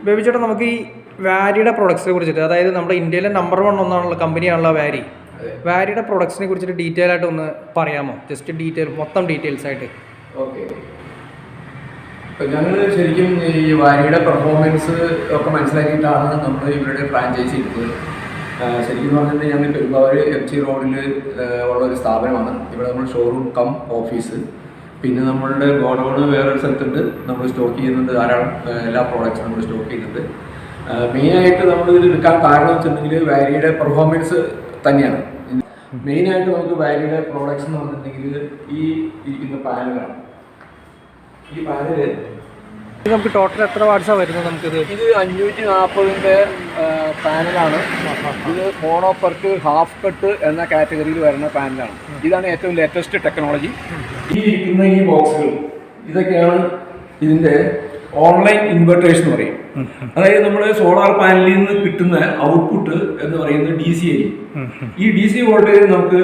ബേബിച്ചേട്ടാ നമുക്ക് ഈ വാരിയുടെ പ്രൊഡക്ട്സിനെ കുറിച്ചിട്ട്, അതായത് നമ്മുടെ ഇന്ത്യയിലെ നമ്പർ 1 ഒന്നാണുള്ള കമ്പനിയാണല്ലോ വാരി. വാരിയുടെ പ്രൊഡക്ട്സിനെ കുറിച്ചിട്ട് ഡീറ്റെയിൽ ആയിട്ട് ഒന്ന് പറയാമോ? ജസ്റ്റ് മൊത്തം ഡീറ്റെയിൽസ് ആയിട്ട്. ഓക്കെ, ഞങ്ങൾ ശരിക്കും ഈ വാരിയുടെ പെർഫോമൻസ് ഒക്കെ മനസ്സിലാക്കിയിട്ടാണ് നമ്മൾ ഇവരുടെ ഫ്രാഞ്ചൈസി എടുത്തത്. ശരിക്കും പറഞ്ഞിട്ടുണ്ടെങ്കിൽ ഞങ്ങൾ പെരുമ്പാവൂർ MC റോഡിൽ ഉള്ള ഒരു സ്ഥാപനമാണ്. ഇവിടെ നമ്മൾ ഷോറൂം കം ഓഫീസ്, പിന്നെ നമ്മളുടെ ഗോഡൗണ് വേറൊരു സ്ഥലത്തുണ്ട്. നമ്മൾ സ്റ്റോക്ക് ചെയ്യുന്നുണ്ട്, ധാരാളം എല്ലാ പ്രോഡക്റ്റ്സും നമ്മൾ സ്റ്റോക്ക് ചെയ്യുന്നുണ്ട്. മെയിനായിട്ട് നമ്മൾ ഇത് എടുക്കാൻ കാരണം വെച്ചിട്ടുണ്ടെങ്കിൽ വാരിയുടെ പെർഫോമൻസ് തന്നെയാണ്. മെയിനായിട്ട് നമുക്ക് വാരിയുടെ പ്രോഡക്റ്റ്സ് എന്ന് പറഞ്ഞിട്ടുണ്ടെങ്കിൽ ഈ ഇരിക്കുന്ന പാനലാണ്. ഈ പാനല് നമുക്ക് ടോട്ടൽ എത്ര വാട്ട്സാണ് വരുന്നത്? നമുക്കിത് 540ന്റെ പാനലാണ്. ഇത് മോണോ പെർക്ക് ഹാഫ് കട്ട് എന്ന കാറ്റഗറിയിൽ വരുന്ന പാനലാണ്. ഇതാണ് ഏറ്റവും ലേറ്റസ്റ്റ് ടെക്നോളജി. ഈ ഇരിക്കുന്ന ഈ ബോക്സുകൾ ഇതൊക്കെയാണ് ഇതിന്റെ ഓൺലൈൻ ഇൻവെർട്ടേഴ്സ് എന്ന് പറയും. അതായത് നമ്മൾ സോളാർ പാനലിൽ നിന്ന് കിട്ടുന്ന ഔട്ട്പുട്ട് എന്ന് പറയുന്നത് DC ആയിരിക്കും. ഈ DC വോൾട്ടേജ് നമുക്ക്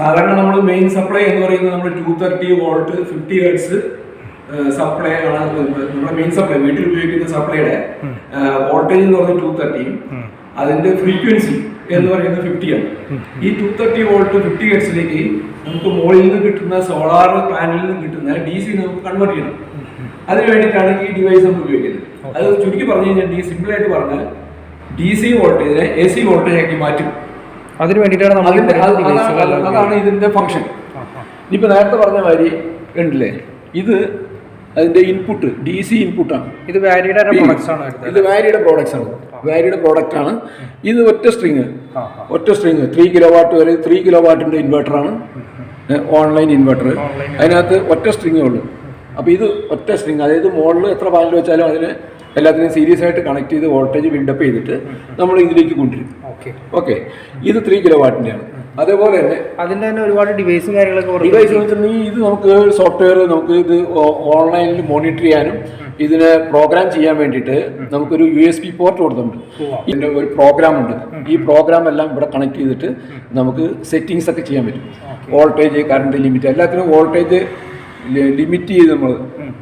സാധാരണ നമ്മൾ മെയിൻ സപ്ലൈ എന്ന് പറയുന്നത് നമ്മൾ 230 വോൾട്ട് 50 ഹെർട്സ് സപ്ലൈ ആണ്. നമ്മുടെ മെയിൻ സപ്ലൈ വീട്ടിൽ ഉപയോഗിക്കുന്ന സപ്ലൈയുടെ വോൾട്ടേജ് എന്ന് പറയുന്നത് 230, അതിന്റെ ഫ്രീക്വൻസി എന്ന് പറയുന്നത് 50 ആണ്. ഈ 230 വോൾട്ട് 50 ഹെർട്സിലേക്ക് നമുക്ക് മുകളിൽ നിന്ന് കിട്ടുന്ന സോളാർ പാനലിൽ നിന്ന് കിട്ടുന്ന DC നമുക്ക് കൺവേർട്ട് ചെയ്യണം. അതിന് വേണ്ടിയിട്ടാണ് ഈ ഡിവൈസ് നമ്മൾ ഉപയോഗിക്കുന്നത്. അത് ചുരുക്കി പറഞ്ഞു കഴിഞ്ഞാൽ സിമ്പിൾ ആയിട്ട് പറഞ്ഞാൽ DC വോൾട്ടേജിനെ AC വോൾട്ടേജ് ആക്കി മാറ്റും. അതിന് വേണ്ടിയിട്ടാണ് അതാണ് ഇതിന്റെ ഫംഗ്ഷൻ. ഇപ്പൊ നേരത്തെ പറഞ്ഞ മാതിരി ഉണ്ടല്ലേ, ഇത് അതിന്റെ ഇൻപുട്ട് DC ഇൻപുട്ടാണ്. ഇത് വാരിയുടെ പ്രോഡക്ട്സ് ആണ്. ഇത് വാരിയുടെ പ്രോഡക്ട്സ് ആണ്. വാരിയുടെ പ്രോഡക്റ്റ് ആണ്. ഇത് ഒറ്റ സ്ട്രിങ് 3 കിലോവാട്ട് വരെ 3 കിലോവാട്ടിന്റെ ഇൻവെർട്ടറാണ്. Online inverter. അതിനകത്ത് ഒറ്റ സ്ട്രിങ്ങേ ഉള്ളൂ. അപ്പോൾ ഇത് ഒറ്റ സ്ട്രിങ്, അതായത് മുകളിൽ എത്ര പാനൽ വെച്ചാലും അതിന് എല്ലാത്തിനും സീരിയസ് ആയിട്ട് കണക്ട് ചെയ്ത് വോൾട്ടേജ് ബിൽഡപ്പ് ചെയ്തിട്ട് നമ്മൾ ഇതിലേക്ക് കൊണ്ടുവരും. ഓക്കെ, ഇത് 3 കിലോവാട്ടിൻ്റെയാണ്. അതേപോലെ തന്നെ അതിൻ്റെ തന്നെ ഒരുപാട് ഡിവൈസ് കാര്യങ്ങളൊക്കെ ഡിവൈസ് വെച്ചിട്ടുണ്ടെങ്കിൽ ഇത് നമുക്ക് സോഫ്റ്റ്വെയർ നമുക്ക് ഇത് ഓൺലൈനിൽ മോണിറ്റർ ചെയ്യാനും ഇതിനെ പ്രോഗ്രാം ചെയ്യാൻ വേണ്ടിയിട്ട് നമുക്കൊരു USB പോർട്ട് കൊടുത്തിട്ടുണ്ട്. ഇതിൻ്റെ ഒരു പ്രോഗ്രാം ഉണ്ട്. ഈ പ്രോഗ്രാം എല്ലാം ഇവിടെ കണക്ട് ചെയ്തിട്ട് നമുക്ക് സെറ്റിങ്സ് ഒക്കെ ചെയ്യാൻ പറ്റും. വോൾട്ടേജ്, കറണ്ട് ലിമിറ്റ്, എല്ലാത്തിനും വോൾട്ടേജ് ലിമിറ്റ് ചെയ്ത് നമ്മൾ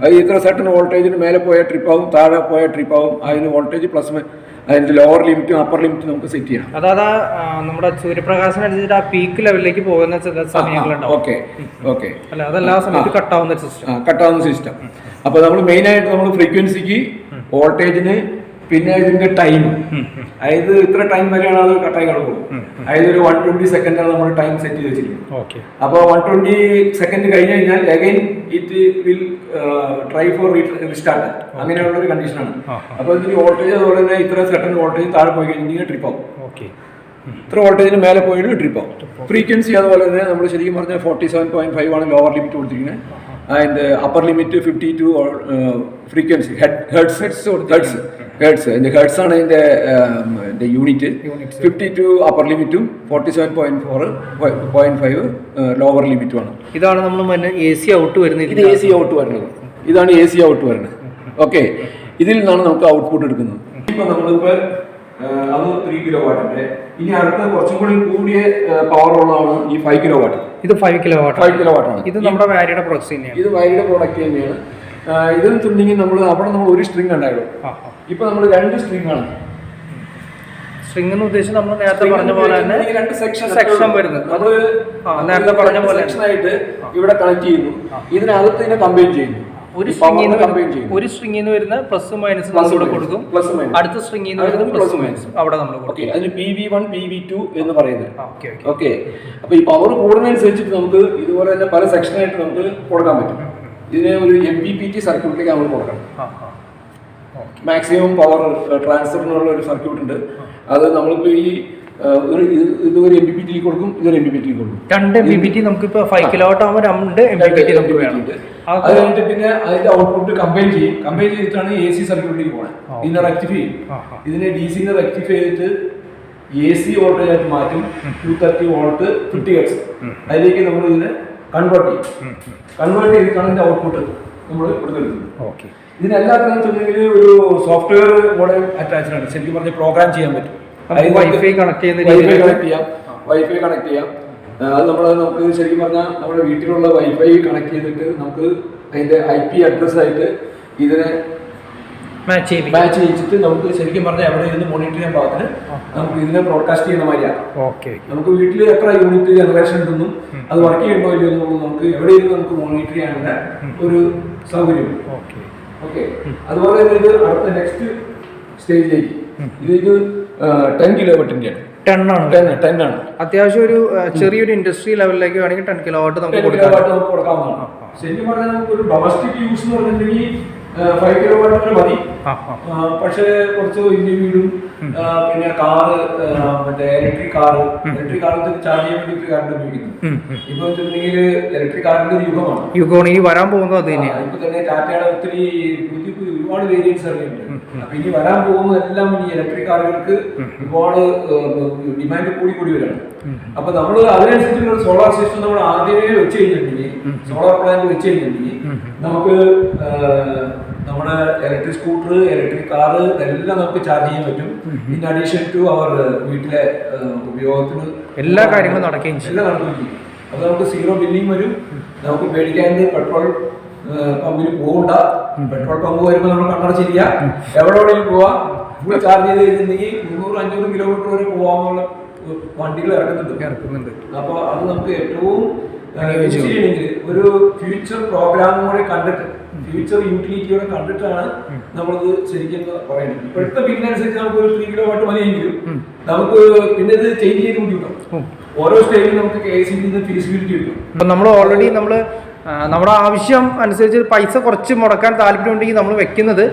അത് ഇത്ര സർട്ടൻ വോൾട്ടേജിന് മേലെ പോയ ട്രിപ്പാവും താഴെ പോയ ട്രിപ്പാവും. അതിന് വോൾട്ടേജ് പ്ലസ് അതിന്റെ ലോവർ ലിമിറ്റും അപ്പർ ലിമിറ്റും നമുക്ക് സെറ്റ് ചെയ്യണം. അതായത് നമ്മുടെ സൂര്യപ്രകാശനനുസരിച്ച് ആ പീക്ക് ലെവലിലേക്ക് പോകുന്ന സമയങ്ങളുണ്ട്. ഓക്കെ, അല്ല അതല്ല സമയത്ത് കട്ടാവുന്ന സിസ്റ്റം. അപ്പോൾ നമ്മൾ മെയിനായിട്ട് നമ്മൾ ഫ്രീക്വൻസിക്ക്, വോൾട്ടേജിന്, പിന്നെ ഇതിന്റെ ടൈം, അതായത് ഇത്ര ടൈം വരെയാണ് അത് കട്ടായി കിടക്കും. അതായത് ഒരു 120 സെക്കൻഡാണ് നമ്മൾ ടൈം സെറ്റ് ചെയ്ത് വെച്ചിരിക്കുന്നത്. അപ്പോൾ 120 സെക്കൻഡ് കഴിഞ്ഞ് കഴിഞ്ഞാൽ again it will try four restart. അങ്ങനെയുള്ള ഒരു കണ്ടീഷനാണ്. അപ്പോൾ ഇതിന് വോൾട്ടേജ് അതുപോലെ തന്നെ ഇത്ര സെക്കൻഡ് വോൾട്ടേജ് താഴെ പോയി കഴിഞ്ഞാൽ ട്രിപ്പ് ആവും. ഇത്ര വോൾട്ടേജിന് മേലെ പോയിട്ട് ട്രിപ്പ് ആവും. ഫ്രീക്വൻസി അതുപോലെ തന്നെ നമ്മൾ ശരിക്കും പറഞ്ഞാൽ 47.5 ആണ് ലോവർ ലിമിറ്റ് കൊടുത്തിരിക്കുന്നത്. അതിന്റെ അപ്പർ ലിമിറ്റ് 52 ഫ്രീക്വൻസി ഹെർട്സ് ആണ് ഇതിന്റെ യൂണിറ്റ്. 52 അപ്പർ ലിമിറ്റും 47.5 ലോവർ ലിമിറ്റുമാണ്. ഇതാണ് നമ്മൾ AC ഔട്ട് വരുന്നത്. ഇത് AC ഔട്ട് വരുന്നത്. ഇതാണ് AC ഔട്ട് വരുന്നത്. ഓക്കെ, ഇതിൽ നിന്നാണ് നമുക്ക് ഔട്ട്പുട്ട് എടുക്കുന്നത്. ഇപ്പൊ നമ്മളിപ്പോ അത് 3 കിലോവാട്ടിന്റെ. ഇനി അടുത്ത കുറച്ചും കൂടി കൂടിയ പവർ ഉള്ളതാണ് ഈ 5 കിലോവാട്ട്. ഇത് 5 കിലോവാട്ടാണ്. ഇത് നമ്മുടെ വാരിയുടെ പ്രോഡക്റ്റ് തന്നെയാണ്. ഇത് വാരിയുടെ പ്രോഡക്റ്റ് തന്നെയാണ്. ഇതെന്ന് വെച്ചിട്ടുണ്ടെങ്കിൽ നമ്മൾ ഒരു സ്ട്രിങ് ഉണ്ടായിരുന്നു. ഇപ്പൊ നമ്മൾ 2 സ്ട്രിങ് ആണ്. സ്ട്രിങ് എന്ന് ഉദ്ദേശിച്ച് നമ്മൾ നേരത്തെ പറഞ്ഞ പോലെ തന്നെ 2 സെക്ഷൻ വരുന്നത്. അത് നേരത്തെ പറഞ്ഞ പോലെ സെക്ഷൻ ആയിട്ട് ഇവിടെ കണക്ട് ചെയ്യുന്നു. ഇതിനകത്ത് ഇതിനെ കമ്പൈൻ ചെയ്യുന്നു. ഒരു സ്ട്രിംഗിൽ നിന്ന് വരുന്ന പ്ലസ് മൈനസ് നമ്മൾ കൊടുക്കും. അടുത്ത സ്ട്രിംഗിൽ നിന്ന് വരുന്ന പ്ലസ് മൈനസ് അവിടെ നമ്മൾ കൊടുക്കും. അതിന് PV1 PV2 എന്ന് പറയുന്നത്. ഓക്കെ, അപ്പൊ ഈ പവർ കൂടുന്നതനുസരിച്ചിട്ട് നമുക്ക് ഇതുപോലെ തന്നെ പല സെക്ഷനായിട്ട് നമുക്ക് കൊടുക്കാൻ പറ്റും. ഇതിനെ ഒരു MPPT സർക്യൂട്ടിലേക്ക് നമ്മൾ കൊടുക്കണം. മാക്സിമം പവർ ട്രാൻസ്ഫറിനുള്ള ഒരു സർക്യൂട്ട് ഉണ്ട്. അത് നമ്മളിപ്പോൾ ഈ ഇതൊരു MPPT കൊടുക്കും, ഇതൊരു MPPT കൊടുക്കും. 2 MPPT നമുക്കിപ്പോൾ 5 കിലോവാട്ട് ആകുമ്പോൾ 2 MPPT നമുക്ക് വേണം. അത് കഴിഞ്ഞിട്ട് പിന്നെ അതിന്റെ ഔട്ട്പുട്ട് കമ്പൈൻ ചെയ്തിട്ടാണ് AC സർക്യൂട്ടിലേക്ക് പോകുന്നത്. ഇതിനെ റെക്ടിഫൈ ചെയ്യും. ഇതിനെ DC റെക്ടിഫൈ ചെയ്തിട്ട് AC വോൾട്ടേജ് ആയിട്ട് മാറ്റും. 230 വോൾട്ട് 50 ഹെർട്സ് അതിലേക്ക് നമ്മൾ ഇതിനെ കൺവേർട്ട് ചെയ്തിട്ടാണ് ഇതിന്റെ ഔട്ട്പുട്ട് നമ്മൾ കൊടുക്കുന്നത്. ഇതിനെല്ലാത്തിനും ഒരു സോഫ്റ്റ്വെയർ മോഡൽ അറ്റാച്ച്ഡ് ആണ്. ശരിക്കും പറഞ്ഞാൽ പ്രോഗ്രാം ചെയ്യാൻ പറ്റും. വൈഫൈ കണക്ട് ചെയ്യാം. അത് നമുക്ക് ശരിക്കും പറഞ്ഞാൽ നമ്മുടെ വീട്ടിലുള്ള വൈഫൈ കണക്ട് ചെയ്തിട്ട് നമുക്ക് അതിന്റെ IP അഡ്രസ് ആയിട്ട് ഇതിനെ മാച്ച് ചെയ്യിച്ചിട്ട് നമുക്ക് ശരിക്കും പറഞ്ഞാൽ എവിടെ ഇരുന്ന് മോണിറ്റർ ചെയ്യാൻ പാകത്തിന് നമുക്ക് ഇതിനെ ബ്രോഡ്കാസ്റ്റ് ചെയ്യുന്ന മാതിരിയാണ്. നമുക്ക് വീട്ടിൽ എത്ര യൂണിറ്റ് ജനറേഷൻ ഉണ്ടെന്നും അത് വർക്ക് ചെയ്യുന്നുണ്ടോ ഇല്ലയോ എന്നുള്ളത് നമുക്ക് എവിടെ ഇരുന്ന് നമുക്ക് മോണിറ്റർ ചെയ്യാനുള്ള ഒരു സൗകര്യം. ഓക്കെ, അതുപോലെ തന്നെ ഇത് അടുത്ത നെക്സ്റ്റ് സ്റ്റേജിലേക്ക് ഇത് 10 കിലോവാട്ടിന്റെ ആണ്. 10 ആണ്. അത്യാവശ്യം ഒരു ചെറിയൊരു ഇൻഡസ്ട്രി ലെവലിലേക്ക് വേണമെങ്കിൽ 10 കിലോവാട്ട് നമുക്ക് കൊടുക്കാവുന്നതാണ്. ശരിക്കും പറഞ്ഞാൽ നമുക്ക് ഒരു ഡൊമസ്റ്റിക് യൂസ് എന്ന് പറഞ്ഞിട്ടുണ്ടെങ്കിൽ 5 കിലോവാട്ട് മതി. പക്ഷേ കുറച്ച് വലിയ വീടും പിന്നെ കാറ്, മറ്റേ ഇലക്ട്രിക് കാറ് ചാർജ് ചെയ്യാൻ വേണ്ടിയിട്ട് കറണ്ട് ഉപയോഗിക്കുന്നു. ഇപ്പൊ വെച്ചിട്ടുണ്ടെങ്കിൽ ഇലക്ട്രിക് കാറിന്റെ ഒരു യുഗമാണ് ഇനി വരാൻ പോകുന്നത്. അത് തന്നെയാണ്. ഇപ്പൊ തന്നെ ടാറ്റയുടെ ഒത്തിരി ഒരുപാട് വേരിയൻസ് ഇറങ്ങിയിട്ടുണ്ട്. അപ്പൊ ഇനി വരാൻ പോകുന്നതെല്ലാം ഈ ഇലക്ട്രിക് കാറുകൾക്ക് ഒരുപാട് ഡിമാൻഡ് കൂടി വരാണ്. അപ്പൊ നമ്മൾ അതിനനുസരിച്ചുള്ള ഒരു സോളാർ സിസ്റ്റം നമ്മൾ ആദ്യമേ വെച്ച് കഴിഞ്ഞിട്ടുണ്ടെങ്കിൽ, സോളാർ പ്ലാന്റ് വെച്ച് കഴിഞ്ഞിട്ടുണ്ടെങ്കിൽ നമുക്ക് നമ്മുടെ ഇലക്ട്രിക് സ്കൂട്ടർ, ഇലക്ട്രിക് കാറ് ഇതെല്ലാം നമുക്ക് ചാർജ് ചെയ്യാൻ പറ്റും. ഇൻ അഡീഷൻ ടു അവർ വീട്ടിലെ ഉപയോഗത്തിന് എല്ലാ കാര്യങ്ങളും നടക്കുകയും ചെയ്യും. അപ്പൊ നമുക്ക് സീറോ ബില്ലിങ് വരും. നമുക്ക് പേടിക്കാണ്ട് പെട്രോൾ പമ്പിൽ പോകണ്ട. പെട്രോൾ പമ്പ് വരുമ്പോൾ നമ്മൾ കണ്ണടച്ചിരിക്കുക, എവിടെ വേണമെങ്കിലും പോവാം. ഫുൾ ചാർജ് ചെയ്ത് കഴിഞ്ഞിട്ടുണ്ടെങ്കിൽ 300-500 കിലോമീറ്റർ വരെ പോകാനുള്ള വണ്ടികൾ ഇറക്കുന്നുണ്ട്. അപ്പൊ അത് നമുക്ക് ഏറ്റവും ചെയ്യണമെങ്കിൽ ഒരു ഫ്യൂച്ചർ പ്രോഗ്രാമും കൂടെ കണ്ടിട്ട്, ഫ്യൂച്ചർ യൂട്ടിലിറ്റിയോടെ കണ്ടിട്ടാണ് നമ്മളിത് ശരിക്കും പറയുന്നത്. ഇപ്പോഴത്തെ ബില്ലിനനുസരിച്ച് നമുക്ക് ഒരു 3 കിലോവാട്ട് മതിയെങ്കിലും നമുക്ക് പിന്നെ ഇത് ചേഞ്ച് ചെയ്ത് കൂട്ടിയിട്ടും ഓരോ സ്റ്റേജിലും നമുക്ക് KSEBിന്ന് ഫീസിബിലിറ്റി കിട്ടും. അപ്പം നമ്മൾ ഓൾറെഡി നമ്മുടെ ആവശ്യം അനുസരിച്ച് പൈസ കുറച്ച് മുടക്കാൻ താല്പര്യമുണ്ടെങ്കിൽ നമ്മൾ വെക്കുന്നത്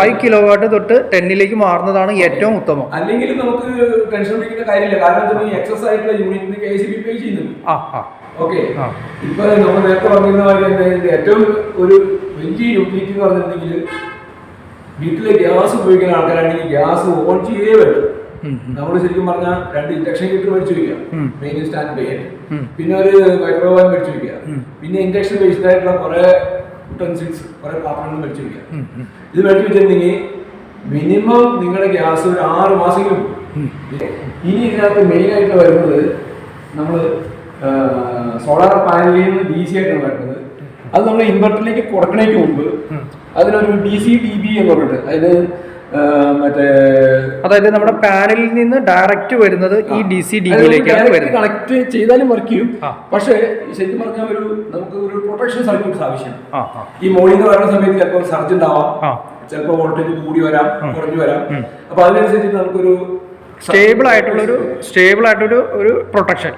5 കിലോവാട്ട് തൊട്ട് 10ലേക്ക് മാറുന്നതാണ് ഏറ്റവും ഉത്തമം. അല്ലെങ്കിൽ നമുക്ക് ടെൻഷൻ പിടിക്കുന്ന കാര്യമില്ല. കാരണം എക്സസ് ആയിട്ടുള്ള യൂണിറ്റിന് KSEB പേ ചെയ്യുന്നുണ്ട്. ഓക്കെ, ഇപ്പൊ നമ്മൾ നേരത്തെ പറഞ്ഞിരുന്ന കാര്യം ഏറ്റവും ഒരു വലിയ യൂട്ടിലിറ്റി എന്ന് പറഞ്ഞിട്ടുണ്ടെങ്കിൽ വീട്ടിലെ ഗ്യാസ് ഉപയോഗിക്കുന്ന ആൾക്കാരാണെങ്കിൽ ഗ്യാസ് ഓൺ ചെയ്യേ വേണം. നമ്മൾ ശരിക്കും പറഞ്ഞാൽ 2 ഇൻഡക്ഷൻ ഹീറ്റർ മേടിച്ചു വയ്ക്കുക, മെയിൻ സ്റ്റാൻഡ് ബൈ, പിന്നെ ഒരു മൈക്രോവേവ് മേടിച്ചു വയ്ക്കുക, പിന്നെ ഇൻഡക്ഷൻ ബേസ്ഡ് ആയിട്ടുള്ള കുറെ യൂട്ടൻസിൽസ്, കുറെ പാത്രങ്ങൾ മേടിച്ചു വയ്ക്കുക. ഇത് മേടിച്ചു വെച്ചിട്ടുണ്ടെങ്കിൽ മിനിമം നിങ്ങളുടെ ഗ്യാസ് ഒരു 6 മാസമെങ്കിലും. ഇനി ഇതിനകത്ത് മെയിൻ ആയിട്ട് വരുന്നത് നമ്മൾ സോളാർ പാനലിൽ നിന്ന് DC ആയിട്ടാണ് വരുന്നത്. അത് നമ്മൾ ഇൻവെർട്ടറിലേക്ക് കൊടുക്കണേക്ക് മുമ്പ് അതിനൊരു DC DB എന്ന് പറഞ്ഞിട്ട്, അതായത് നമ്മുടെ പാനലിൽ നിന്ന് ഡയറക്റ്റ് വരുന്നത് ഈ DC DBയിലേക്കാണ് വരുന്നത്. കണക്ട് ചെയ്താലും വർക്ക് ചെയ്യും. പക്ഷേ ശരിക്കും പറഞ്ഞാൽ നമുക്ക് ഒരു പ്രൊട്ടക്ഷൻ സർക്യൂട്ട്സ് ആവശ്യമാണ്. ഈ മോളിൽ നിന്ന് വരുന്ന സമയത്ത് ചിലപ്പോൾ സർജ് ഉണ്ടാവാം, ചിലപ്പോൾ വോൾട്ടേജ് കൂടി വരാം, കുറഞ്ഞു വരാം. അപ്പൊ അതിനനുസരിച്ച് നമുക്കൊരു സ്റ്റേബിൾ ആയിട്ടൊരു ഒരു പ്രൊട്ടക്ഷൻ.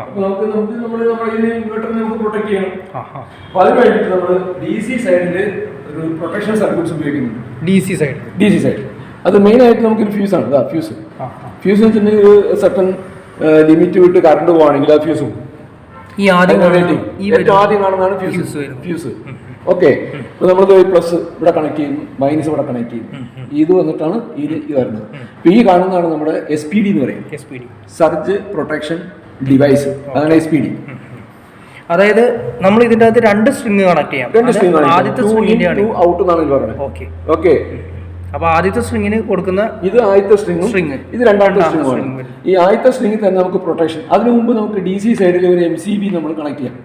അപ്പൊ നമുക്ക് നമ്മുടെ ഇൻവെർട്ടറിനെ നമുക്ക് പ്രൊട്ടക്ട് ചെയ്യണം. അപ്പൊ അതിന് വേണ്ടിയിട്ട് നമ്മൾ DC സൈഡിൽ ഒരു പ്രൊട്ടക്ഷൻ സർക്യൂട്ട്സ് ഉപയോഗിക്കുന്നുണ്ട്. DC സൈഡ് അത് മെയിൻ ആയിട്ട് നമുക്കൊരു ഫ്യൂസ് ആണ്. ഫ്യൂസ് എന്ന് വെച്ചിട്ടുണ്ടെങ്കിൽ ഒരു സർട്ടൺ ലിമിറ്റ് വിട്ട് കറണ്ട് പോവാണെങ്കിൽ ആ ഫ്യൂസ് പോകും. ഏറ്റവും ആദ്യം കാണുന്നതാണ് ഫ്യൂസ്. ഓക്കെ, ഇപ്പൊ നമ്മളത് പ്ലസ് ഇവിടെ കണക്ട് ചെയ്യുന്നു, മൈനസ് ഇവിടെ കണക്ട് ചെയ്യുന്നു. ഇത് വന്നിട്ടാണ് ഇത് വരുന്നത്. ഇപ്പൊ ഈ കാണുന്നതാണ് നമ്മുടെ SPD എന്ന് പറയും, സർജ് പ്രൊട്ടക്ഷൻ ഡിവൈസ്. അതാണ് SPD. അതായത് നമ്മൾ ഇതിന്റെ അകത്ത് 2 സ്ട്രിങ് കണക്ട് ചെയ്യാം. ആദ്യത്തെ സ്ട്രിങ്ങിന്റെ ഔട്ട് എന്നാണ് ഇത് പറയുന്നത്. ഓക്കെ, അപ്പൊ ആദ്യത്തെ സ്ട്രിങ്ങിന് കൊടുക്കുന്ന ഇത് ആദ്യത്തെ സ്ട്രിങ്, ഇത് രണ്ടാമത്തെ സ്ട്രിങ്ങുമാണ്. ഈ ആദ്യത്തെ സ്ട്രിങ്ങിൽ തന്നെ നമുക്ക് പ്രൊട്ടക്ഷൻ. അതിനു മുമ്പ് നമുക്ക് DC സൈഡിൽ ഒരു MCB നമ്മൾ കണക്ട് ചെയ്യാം.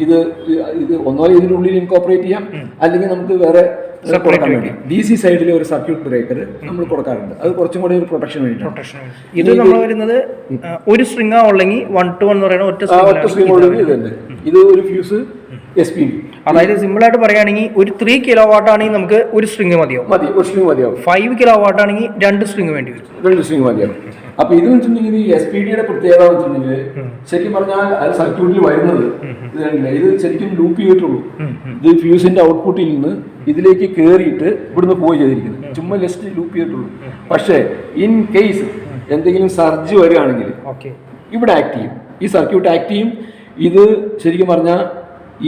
ഇത് ഒന്നുപോലെ ഇതിന്റെ ഉള്ളിൽ ഇൻകോപ്പറേറ്റ് ചെയ്യാം, അല്ലെങ്കിൽ നമുക്ക് വേറെ കൊടുക്കാൻ വേണ്ടി DC സൈഡിൽ ഒരു സർക്യൂട്ട് ബ്രേക്കർ നമ്മൾ കൊടുക്കാറുണ്ട്. അത് കുറച്ചും കൂടി ഒരു പ്രൊട്ടക്ഷൻ വേണ്ടിയിട്ടാണ്. ഇത് നമ്മൾ വരുന്നത് ഒരു സ്ട്രിങ് ഉള്ളെങ്കിൽ 1 to 1 എന്ന് പറയുന്ന ഒറ്റ സ്ട്രിങ് ഉള്ളത് ഇത് തന്നെ. ഇത് ഒരു ഫ്യൂസ് SPD. അതായത് സിമ്പിൾ ആയിട്ട് പറയുകയാണെങ്കിൽ ഒരു 3 കിലോവാട്ട് ആണെങ്കിൽ നമുക്ക് ഒരു സ്ട്രിങ് മതിയാവും. 5 കിലോവാട്ട് ആണെങ്കിൽ 2 സ്ട്രിങ് വേണ്ടി വരും. 2 സ്ട്രിങ് മതിയാവും. അപ്പൊ ഇത് വെച്ചിട്ടുണ്ടെങ്കിൽ ഈ SPD-യുടെ പ്രത്യേകത വെച്ചിട്ടുണ്ടെങ്കിൽ ശരിക്കും പറഞ്ഞാൽ അത് സർക്യൂട്ടിൽ വരുന്നത് ഇത് ശരിക്കും ലൂപ്പ് ചെയ്തിട്ടുള്ളൂ. ഇത് ഫ്യൂസിന്റെ ഔട്ട്പുട്ടിൽ നിന്ന് ഇതിലേക്ക് കയറിയിട്ട് ഇവിടുന്ന് പോയി ചെയ്തിരിക്കുന്നത്, ചുമ്മാ ജസ്റ്റ് ലൂപ്പ് ചെയ്തിട്ടുള്ളൂ. പക്ഷേ ഇൻ കേസ് എന്തെങ്കിലും സർജ് വരികയാണെങ്കിൽ ഇവിടെ ആക്ട് ചെയ്യും, ഈ സർക്യൂട്ട് ആക്ട് ചെയ്യും. ഇത് ശരിക്കും പറഞ്ഞാൽ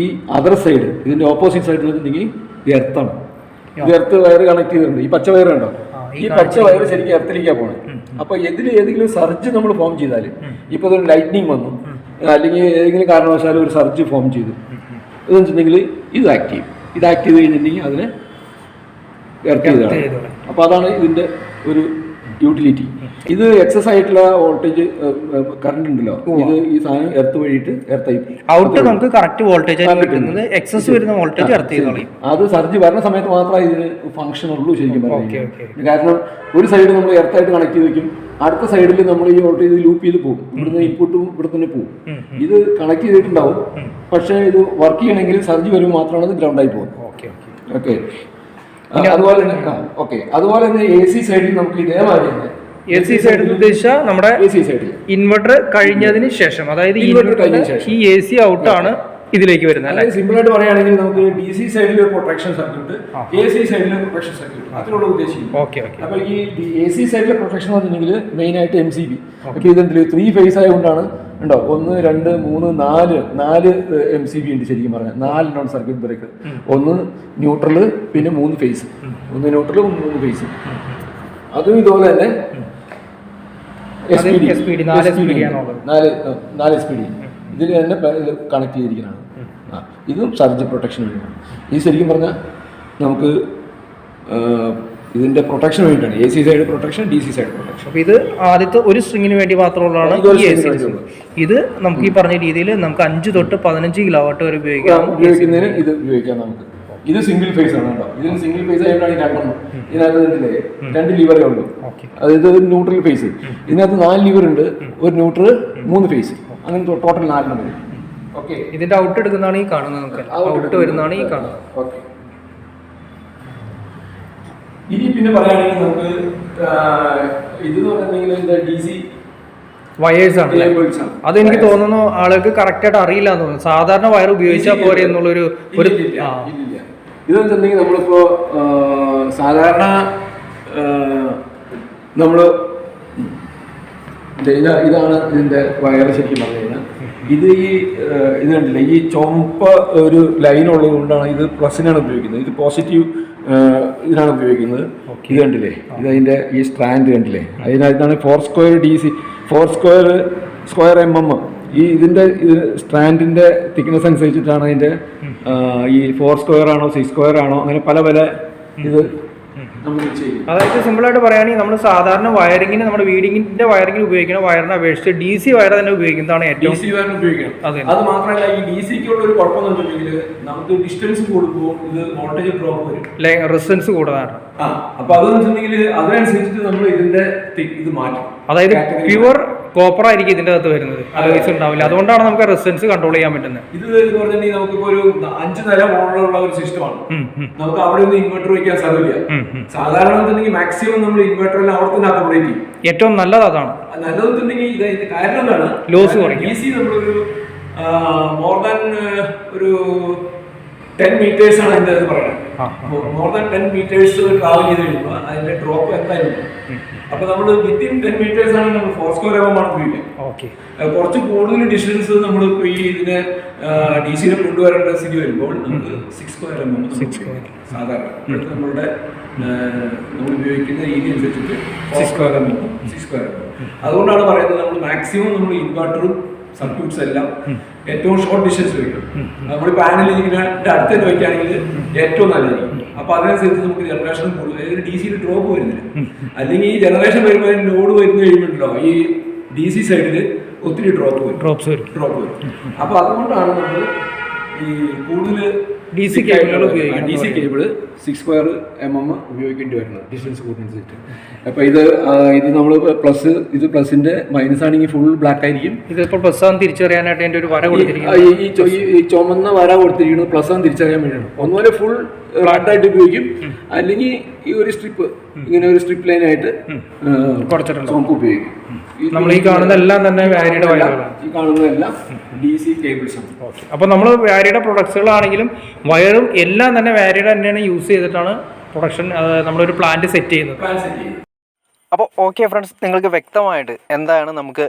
ഈ അതർ സൈഡ്, ഇതിന്റെ ഓപ്പോസിറ്റ് സൈഡിൽ വെച്ചിട്ടുണ്ടെങ്കിൽ എർത്താണ്. ഇത് എർത്ത് വയർ കണക്ട് ചെയ്തിട്ടുണ്ട്. ഈ പച്ച വയർ ഉണ്ടോ, ഈ പച്ച വയർ ശരിക്കും എർത്തിലേക്കാണ് പോകണം. അപ്പൊ ഏതെങ്കിലും സർജ് നമ്മൾ ഫോം ചെയ്താൽ, ഇപ്പൊ ഒരു ലൈറ്റ്നിങ് വന്നു, അല്ലെങ്കിൽ ഏതെങ്കിലും കാരണവശാലും ഒരു സർജ് ഫോം ചെയ്തു, ഇതെന്ന് വെച്ചിട്ടുണ്ടെങ്കിൽ ഇത് ആക്ട് ചെയ്യും. ഇത് ആക്ട് ചെയ്ത് കഴിഞ്ഞിട്ടുണ്ടെങ്കിൽ അതിനെ എർത്ത് ചെയ്തതാണ്. അപ്പൊ അതാണ് ഇതിന്റെ ഒരു യൂട്ടിലിറ്റി. ഇത് എക്സസ് ആയിട്ടുള്ള വോൾട്ടേജ് കറണ്ട് ഉണ്ടല്ലോ, ഇത് ഈ സാധനം എർത്ത് വഴിയിട്ട് എർത്തായി ഔട്ട് നമുക്ക് കറക്റ്റ് വോൾട്ടേജ് കിട്ടുന്നത്, എക്സസ് വരുന്ന വോൾട്ടേജ് എർത്ത് ചെയ്തോളി. അത് സർജ് വരുന്ന സമയത്ത് മാത്രമേ ഇതിന് ഫംഗ്ഷൻ ഉള്ളൂ ശരിക്കും പറയുന്നത്. കാരണം ഒരു സൈഡ് നമ്മൾ എർത്തായിട്ട് കണക്ട് ചെയ്ത് വെക്കും, അടുത്ത സൈഡിൽ നമ്മൾ ഈ വോൾട്ടേജ് ലൂപ്പ് ചെയ്ത് പോകും, ഇവിടുന്ന് ഇൻപുട്ടും ഇവിടെ തന്നെ പോകും. ഇത് കണക്ട് ചെയ്തിട്ടുണ്ടാവും, പക്ഷേ ഇത് വർക്ക് ചെയ്യണമെങ്കിൽ സർജ് വരുമ്പോൾ മാത്രമാണ് ഇത് ഗ്രൗണ്ടായി പോകുന്നത്. ഓക്കെ, അതുപോലെ തന്നെ അതുപോലെ തന്നെ എ സി സൈഡിൽ നമുക്ക് ഇതേമാതിരി തന്നെ AC സൈഡിൽ ഉദ്ദേശിച്ച നമ്മുടെ AC സൈഡിൽ ഇൻവെർട്ടർ കഴിഞ്ഞതിന് ശേഷം, അതായത് ഈ AC ഔട്ടാണ് ഇതിലേക്ക് വരുന്നത്. സിമ്പിൾ ആയിട്ട് പറയുകയാണെങ്കിൽ നമുക്ക് DC സൈഡിൽ ഒരു പ്രൊട്ടക്ഷൻ സർക്യൂട്ട്, AC സൈഡിൽ പ്രൊട്ടക്ഷൻ സർക്യൂട്ട്, അതിനുള്ള ഉദ്ദേശിക്കുന്നത്. അപ്പൊ ഈ AC സൈഡിലെ പ്രൊട്ടക്ഷൻ എന്ന് പറഞ്ഞിട്ടുണ്ടെങ്കിൽ മെയിൻ ആയിട്ട് MCB. ഇപ്പൊ ഇതിൽ 3 ഫേസ് ആയതുകൊണ്ടാണ് ഉണ്ടോ 1 2 3 4 MCB ഉണ്ട് ശരിക്കും പറഞ്ഞാൽ. 4 സർക്യൂട്ട് ബ്രേക്കർ, 1 ന്യൂട്രൽ, പിന്നെ 3 ഫേസ്, 1 ന്യൂട്രൽ 3 ഫേസ്. അതും ഇതുപോലെ തന്നെ SPD 4 SPD ഇതിൽ തന്നെ കണക്ട് ചെയ്തിരിക്കുന്നതാണ്. ഇതും സർജ് പ്രൊട്ടക്ഷൻ വേണ്ടിയാണ്. ഇത് ശരിക്കും പറഞ്ഞാൽ നമുക്ക് ഇതിന്റെ പ്രൊട്ടക്ഷൻ വേണ്ടിയിട്ടാണ്. AC side protection, DC side protection. അപ്പോൾ ഇത് ആദ്യത്തെ ഒരു സ്ട്രിങ്ങിന് വേണ്ടി മാത്രമുള്ളതാണ് ഈ AC. ഇത് നമുക്ക് ഈ പറഞ്ഞ രീതിയിൽ നമുക്ക് 5 തൊട്ട് 15 കിലോവാട്ട് വരെ ഉപയോഗിക്കുന്നതിന് ഇത് ഉപയോഗിക്കാം നമുക്ക്. ഇത് സിംഗിൾ ഫേസ് ആണ് കേട്ടോ. ഇതിന് സിംഗിൾ ഫേസ് ആയിട്ടാണ് രണ്ടെണ്ണം. ഇതിനകത്ത് 2 ലിവറേ ഉള്ളൂ, അതായത് ഒരു ന്യൂട്രൽ ഫേസ്. ഇതിനകത്ത് 4 ലിവർ ഉണ്ട്, ഒരു ന്യൂട്രൽ, 3 ഫേസ്, അങ്ങനെ ടോട്ടൽ 4 ഉണ്ട്. ഓക്കെ, ഇതിന്റെ ഔട്ട് എടുക്കുന്നതാണ് ഈ കാണുന്നത്, നമുക്ക് ഔട്ട് വരുന്നതാണ് ഈ കാണുന്നത്. ഓക്കെ, ഇനി പിന്നെ പറയുകയാണെങ്കിൽ നമുക്ക് ഇതെന്ന് പറഞ്ഞിട്ടുണ്ടെങ്കിൽ DC വയേഴ്സ് ആണ്. അതെനിക്ക് തോന്നുന്നു ആളുകൾക്ക് കറക്റ്റ് ആയിട്ട് അറിയില്ല എന്ന് തോന്നുന്നു. സാധാരണ വയർ ഉപയോഗിച്ചാൽ പോരെ എന്നുള്ളൊരു ഇതെന്ന് വെച്ചിട്ടുണ്ടെങ്കിൽ നമ്മളിപ്പോ സാധാരണ നമ്മള് ഇതാണ് ഇതിന്റെ വയർ ശരിക്കും പറഞ്ഞു കഴിഞ്ഞാൽ. ഇത് ഇത് കണ്ടില്ല, ഈ ചുമപ്പ് ഒരു ലൈൻ ഉള്ളത് കൊണ്ടാണ് ഇത് പ്ലസിനാണ് ഉപയോഗിക്കുന്നത്. ഇത് പോസിറ്റീവ് ഇതിനാണ് ഉപയോഗിക്കുന്നത്. ഇത് കണ്ടില്ലേ, ഇതതിൻ്റെ ഈ സ്ട്രാൻഡ് കണ്ടില്ലേ, അതിനകത്താണ് 4 സ്ക്വയർ DC 4 സ്ക്വയർ mm. ഈ ഇതിൻ്റെ സ്ട്രാൻഡിൻ്റെ തിക്നെസ് അനുസരിച്ചിട്ടാണ് അതിൻ്റെ ഈ 4 സ്ക്വയർ ആണോ 6 സ്ക്വയർ ആണോ അങ്ങനെ പല ഇത് നമ്മൾ ചെയ്യും. അതായത് സിമ്പിളായിട്ട് പറയുകയാണെങ്കിൽ നമ്മൾ സാധാരണ വയറിങ്ങിന്, നമ്മുടെ വീടിങ്ങിൻ്റെ വയറിങ്ങിന് ഉപയോഗിക്കുന്ന വയറിനെ അപേക്ഷിച്ച് DC വയർ തന്നെ ഉപയോഗിക്കുന്നതാണ് ഏറ്റവും. DC വയറിന് ഉപയോഗിക്കണം. അത് മാത്രമല്ല ഈ DCക്കുള്ള ഒരു കുഴപ്പമെന്നുണ്ടെങ്കിൽ നമുക്ക് ഡിസ്റ്റൻസ് കൂടുമ്പോൾ ഇത് വോൾട്ടേജ് ഡ്രോപ്പ് വരും, റെസിസ്റ്റൻസ് കൂടുതലാണ്. അപ്പൊ അതെന്ന് വെച്ചിട്ടുണ്ടെങ്കിൽ അതിനനുസരിച്ചിട്ട് നമ്മൾ ഇതിന്റെ ഇത് മാറ്റും. അതായത് പ്യുവർ കോപ്പർ ആയിരിക്കും ഇതിന്റെ അകത്ത് വരുന്നത്, അലോയ്സ് ഉണ്ടാവില്ല. അതുകൊണ്ടാണ് നമുക്ക് റെസിസ്റ്റൻസ് കൺട്രോൾ ചെയ്യാൻ പറ്റുന്നത്. ഇത് എന്ന് പറഞ്ഞിട്ടുണ്ടെങ്കിൽ നമുക്കിപ്പോ ഒരു 5 നില മോഡലുള്ള ഒരു സിസ്റ്റമാണ്. നമുക്ക് അവിടെ ഒന്നും ഇൻവെർട്ടർ വയ്ക്കാൻ സാധ്യമില്ല. സാധാരണ മാക്സിമം നമ്മൾ ഇൻവെർട്ടറിൽ അവിടെ തന്നെ അക്കോമഡേറ്റ് ചെയ്യും. ഏറ്റവും നല്ലത് അതാണ്. നല്ലതെന്നുണ്ടെങ്കിൽ ഇതിന്റെ കാരണം എന്താണ്, ലോസ് കുറയ്ക്കും. DC നമ്മളൊരു മോർ ദാൻ ഒരു 10 meters ആണ് അതിന്റെ പറയുന്നത്. മോർ ദാൻ 10 meters ട്രാവൽ ചെയ്ത് കഴിയുമ്പോൾ അതിന്റെ ഡ്രോപ്പ് എന്തായാലും. അപ്പൊ നമ്മൾ വിത്തിൻ 10 meters ആണ് നമ്മൾ 4 സ്ക്വയർ mm ആണ് ഉപയോഗിക്കുക. കുറച്ച് കൂടുതൽ ഡിസ്റ്റൻസ് നമ്മൾ ഈ ഇതിനെ DC-യിൽ കൊണ്ടുവരേണ്ട സ്ഥിതി വരുമ്പോൾ നമുക്ക് 6 സ്ക്വയർ mm സാധാരണ നമ്മളുടെ നമ്മൾ ഉപയോഗിക്കുന്ന രീതി അനുസരിച്ചിട്ട് 6 സ്ക്വയർ mm. അതുകൊണ്ടാണ് പറയുന്നത് നമ്മൾ മാക്സിമം നമ്മൾ ഇൻവെർട്ടറും സർക്യൂട്ട്സ് എല്ലാം ഏറ്റവും ഷോർട്ട് ഡിസ്റ്റൻസ് വയ്ക്കും. നമ്മൾ പാനൽ ഇങ്ങനെ അടുത്ത് തന്നെ വയ്ക്കുകയാണെങ്കിൽ ഏറ്റവും നല്ലതായിരിക്കും. അപ്പൊ അതിനനുസരിച്ച് നമുക്ക് ജനറേഷൻ കൂടുതൽ DC-യിൽ ഡ്രോപ്പ് വരുന്നില്ല. അല്ലെങ്കിൽ ഈ ജനറേഷൻ വരുമ്പോൾ ലോഡ് വരുന്ന കഴിയുമ്പോഴല്ലോ ഈ DC സൈഡിൽ ഒത്തിരി ഡ്രോപ്പ് വരും. അപ്പൊ അതുകൊണ്ടാണ് നമ്മൾ ഈ കൂടുതൽ DC കേബിള് 6 സ്ക്വയർ mm ഉപയോഗിക്കേണ്ടി വരുന്നത് ഡിസ്റ്റൻസ് കൂടുന്നതനുസരിച്ച്. അപ്പൊ ഇത് നമ്മൾ ഇത് പ്ലസിന്റെ മൈനസ് ആണെങ്കിൽ ഫുൾ ബ്ലാക്ക് ആയിരിക്കും. ഇതിപ്പോൾ പ്ലസ് ആണ് തിരിച്ചറിയാനായിട്ട് അതിന്റെ ഒരു വര കൊടുത്തിരിക്കുന്നത്. ഈ ചുമന്ന വര കൊടുത്തിരിക്കുന്നത് പ്ലസ് ആണ് തിരിച്ചറിയാൻ വേണ്ടിയാണ്. ഒന്നുപോലെ ഫുൾ റെഡ് ആയിട്ട് ഉപയോഗിക്കും, അല്ലെങ്കിൽ ഈ ഒരു സ്ട്രിപ്പ് ഇങ്ങനെ ഒരു സ്ട്രിപ്പ് ലൈൻ ആയിട്ട് നമുക്ക് ഉപയോഗിക്കും. നമ്മൾ ഈ കാണുന്നതെല്ലാം തന്നെ വാരിയുടെ വയറുകളാണ്. ഈ കാണുന്നതെല്ലാം DC കേബിൾസ് ആണ്. അപ്പോൾ നമ്മൾ വാരിയുടെ പ്രൊഡക്ട്സുകളാണെങ്കിലും വയറും എല്ലാം തന്നെ വാരിയുടെ തന്നെയാണ് യൂസ് ചെയ്തിട്ടാണ് പ്രൊഡക്ഷൻ നമ്മളൊരു പ്ലാന്റ് സെറ്റ് ചെയ്യുന്നത്. അപ്പോൾ ഓക്കെ ഫ്രണ്ട്സ്, നിങ്ങൾക്ക് വ്യക്തമായിട്ട് എന്താണ് നമുക്ക്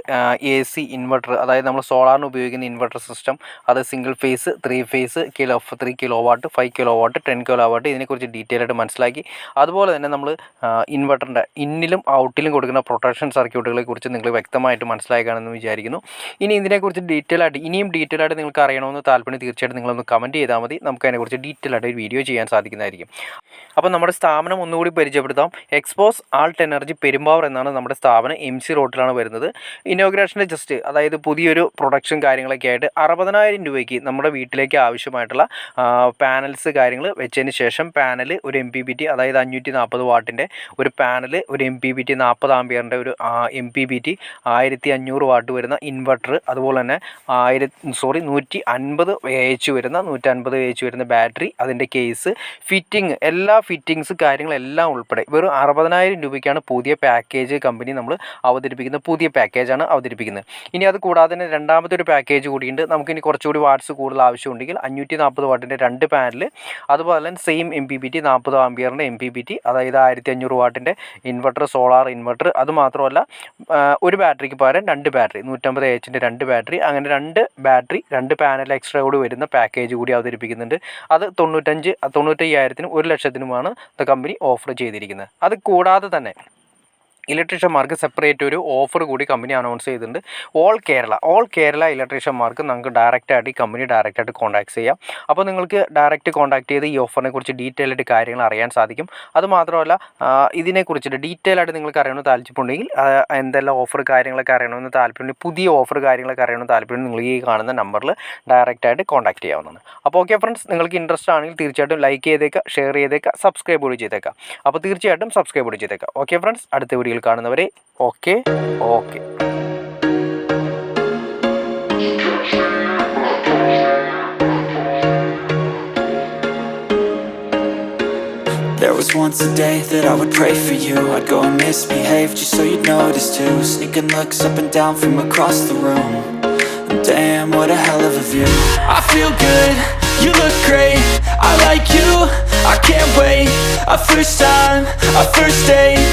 AC ഇൻവെർട്ടർ, അതായത് നമ്മൾ സോളാറിന് ഉപയോഗിക്കുന്ന ഇൻവെർട്ടർ സിസ്റ്റം, അത് single phase, 3 phase, 3 kilowatt, 5 kilowatt, 10 kilowatt, ഇതിനെക്കുറിച്ച് ഡീറ്റെയിൽ ആയിട്ട് മനസ്സിലാക്കി. അതുപോലെ തന്നെ നമ്മൾ ഇൻവെർട്ടറിൻ്റെ ഇന്നിലും ഔട്ടിലും കൊടുക്കുന്ന പ്രൊട്ടക്ഷൻ സർക്യൂട്ടുകളെ കുറിച്ച് നിങ്ങൾ വ്യക്തമായിട്ട് മനസ്സിലാക്കുകയാണെന്ന് വിചാരിക്കുന്നു. ഇനി ഇതിനെക്കുറിച്ച് ഇനിയും ഡീറ്റെയിൽ ആയിട്ട് നിങ്ങൾക്ക് അറിയണമെന്ന് താല്പര്യം തീർച്ചയായിട്ടും നിങ്ങളൊന്ന് കമൻറ്റ് ചെയ്താൽ മതി. നമുക്ക് അതിനെക്കുറിച്ച് ഡീറ്റെയിൽ ആയിട്ട് ഒരു വീഡിയോ ചെയ്യാൻ സാധിക്കുന്നതായിരിക്കും. അപ്പോൾ നമ്മുടെ സ്ഥാപനം ഒന്നുകൂടി പരിചയപ്പെടുത്താം. എക്സ്പോസ് ആൾട്ട് എനർജി പെരുമ്പാവൂർ എന്നാണ് നമ്മുടെ സ്ഥാപനം. MC റോട്ടിലാണ് വരുന്നത്. ഇനോഗ്രേഷൻ്റെ ജസ്റ്റ് അതായത് പുതിയൊരു പ്രൊഡക്ഷൻ കാര്യങ്ങളൊക്കെ ആയിട്ട് 60,000 രൂപയ്ക്ക് നമ്മുടെ വീട്ടിലേക്ക് ആവശ്യമായിട്ടുള്ള പാനൽസ് കാര്യങ്ങൾ വെച്ചതിന് ശേഷം പാനൽ ഒരു MPPT അതായത് 540 വാട്ടിൻ്റെ ഒരു പാനൽ, ഒരു MPPT 40 ആംപിയറിൻ്റെ ഒരു MPPT 1500 വാട്ട് വരുന്ന ഇൻവെർട്ടർ, അതുപോലെ തന്നെ 150 AH വരുന്ന 150 AH വരുന്ന ബാറ്ററി, അതിൻ്റെ കേസ്, ഫിറ്റിംഗ്, എല്ലാ ഫിറ്റിങ്സ് കാര്യങ്ങളെല്ലാം ഉൾപ്പെടെ വെറും 60,000 രൂപയ്ക്കാണ് പുതിയ പാക്കേജ് കമ്പനി നമ്മൾ അവതരിപ്പിക്കുന്ന പുതിയ പാക്കേജാണ് അവതരിപ്പിക്കുന്നത്. ഇനി അത് കൂടാതെ തന്നെ രണ്ടാമത്തെ ഒരു പാക്കേജ് കൂടിയുണ്ട്. നമുക്കിനി കുറച്ചുകൂടി വാട്ട്സ് കൂടുതൽ ആവശ്യമുണ്ടെങ്കിൽ 540 വാട്ടിൻ്റെ 2 പാനൽ, അതുപോലെ തന്നെ സെയിം MPPT 40 ആംപിയറിൻ്റെ MPPT അതായത് 1500 വാട്ടിൻ്റെ ഇൻവെർട്ടർ, സോളാർ ഇൻവെർട്ടർ. അതുമാത്രമല്ല ഒരു ബാറ്ററിക്ക് പകരം 2 ബാറ്ററി, 150 AHൻ്റെ 2 ബാറ്ററി, അങ്ങനെ 2 ബാറ്ററി 2 പാനൽ എക്സ്ട്രാ കൂടി വരുന്ന പാക്കേജ് കൂടി അവതരിപ്പിക്കുന്നുണ്ട്. അത് 95,000-നും 1,00,000-നുമാണ് കമ്പനി ഓഫർ ചെയ്തിരിക്കുന്നത്. അത് കൂടാതെ തന്നെ ഇലക്ട്രീഷ്യന്മാർക്ക് സെപ്പറേറ്റ് ഒരു ഓഫർ കൂടി കമ്പനി അനൗൺസ് ചെയ്തിട്ടുണ്ട്. ഓൾ കേരള ഇലക്ട്രീഷ്യന്മാർക്ക് നമുക്ക് ഡയറക്റ്റായിട്ട് ഈ കമ്പനി ഡയറക്റ്റായിട്ട് കോൺടാക്ട് ചെയ്യാം. അപ്പോൾ നിങ്ങൾക്ക് ഡയറക്റ്റ് കോൺടാക്ട് ചെയ്ത് ഈ ഓഫറിനെ കുറിച്ച് ഡീറ്റെയിൽ ആയിട്ട് കാര്യങ്ങൾ അറിയാൻ സാധിക്കും. അതുമാത്രമല്ല ഇതിനെക്കുറിച്ചിട്ട് ഡീറ്റെയിൽ ആയിട്ട് നിങ്ങൾക്ക് അറിയണമെന്ന് താല്പര്യമുണ്ടെങ്കിൽ, എന്തെല്ലാം ഓഫർ കാര്യങ്ങളൊക്കെ അറിയണമെന്ന് താല്പര്യമുണ്ടെങ്കിൽ, പുതിയ ഓഫർ കാര്യങ്ങളൊക്കെ അറിയണമെന്ന് താല്പര്യം നിങ്ങൾ ഈ കാണുന്ന നമ്പറിൽ ഡയറക്റ്റായിട്ട് കോൺടാക്ട് ചെയ്യാവുന്നതാണ്. അപ്പോൾ ഓക്കെ ഫ്രണ്ട്സ്, നിങ്ങൾക്ക് ഇൻട്രസ്റ്റ് ആണെങ്കിൽ തീർച്ചയായിട്ടും ലൈക്ക് ചെയ്തേക്കുക, ഷെയർ ചെയ്തേക്കുക, സബ്സ്ക്രൈബ് കൂടി ചെയ്തേക്കാം. അപ്പോൾ തീർച്ചയായിട്ടും സബ്സ്ക്രൈബ് കൂടി ചെയ്തേക്കാം. ഓക്കെ ഫ്രണ്ട്സ്, അടുത്ത വീഡിയോ കാണുന്നവരെ okay. There was once a day that I would pray for you. I'd go and misbehave just so you'd notice too. Sneaking looks up and down from across the room. Damn, what a hell of a view. I feel good, you look great, I like you, I can't wait. A first time, a first date,